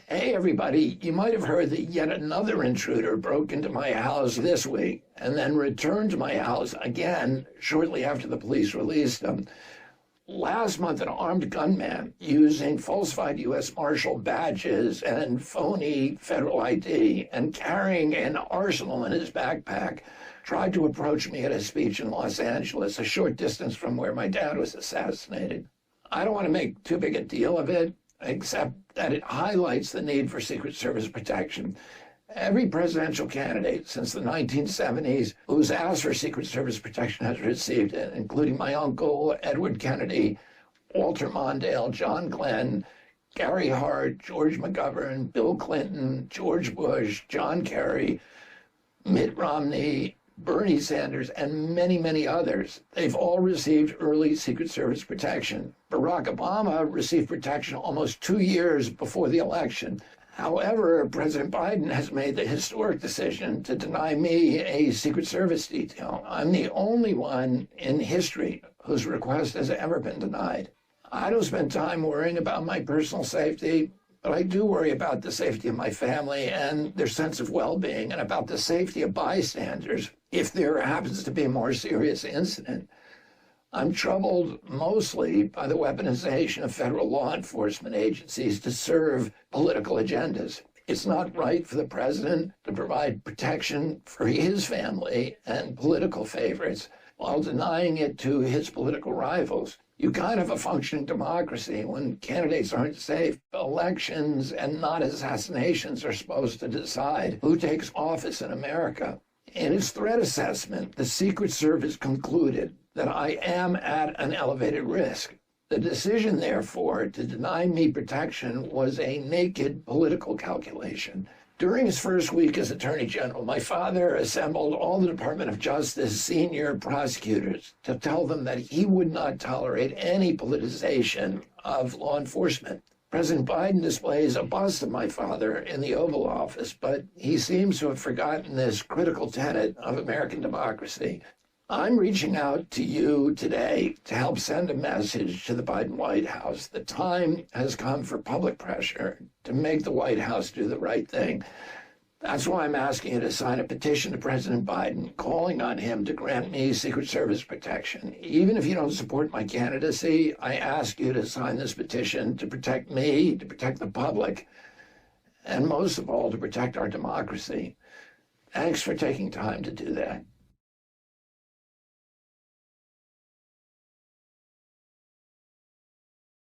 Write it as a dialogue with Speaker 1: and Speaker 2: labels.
Speaker 1: Hey everybody, you might have heard that yet another intruder broke into my house this week and then returned to my house again shortly after the police released him. Last month, an armed gunman using falsified U.S. Marshal badges and phony federal ID and carrying an arsenal in his backpack tried to approach me at a speech in Los Angeles, a short distance from where my dad was assassinated. I don't want to make too big a deal of it, except that it highlights the need for Secret Service protection. Every presidential candidate since the 1970s who's asked for Secret Service protection has received it, including my uncle, Edward Kennedy, Walter Mondale, John Glenn, Gary Hart, George McGovern, Bill Clinton, George Bush, John Kerry, Mitt Romney, Bernie Sanders, and many, many others. They've all received early Secret Service protection. Barack Obama received protection almost 2 years before the election. However, President Biden has made the historic decision to deny me a Secret Service detail. I'm the only one in history whose request has ever been denied. I don't spend time worrying about my personal safety, but I do worry about the safety of my family and their sense of well-being, and about the safety of bystanders if there happens to be a more serious incident. I'm troubled mostly by the weaponization of federal law enforcement agencies to serve political agendas. It's not right for the president to provide protection for his family and political favorites while denying it to his political rivals. You can't have a functioning democracy when candidates aren't safe. Elections and not assassinations are supposed to decide who takes office in America. In its threat assessment, the Secret Service concluded that I am at an elevated risk. The decision, therefore, to deny me protection was a naked political calculation. During his first week as Attorney General, my father assembled all the Department of Justice senior prosecutors to tell them that he would not tolerate any politicization of law enforcement. President Biden displays a bust of my father in the Oval Office, but he seems to have forgotten this critical tenet of American democracy. I'm reaching out to you today to help send a message to the Biden White House. The time has come for public pressure to make the White House do the right thing. That's why I'm asking you to sign a petition to President Biden calling on him to grant me Secret Service protection. Even if you don't support my candidacy, I ask you to sign this petition to protect me, to protect the public, and most of all, to protect our democracy. Thanks for taking time to do that.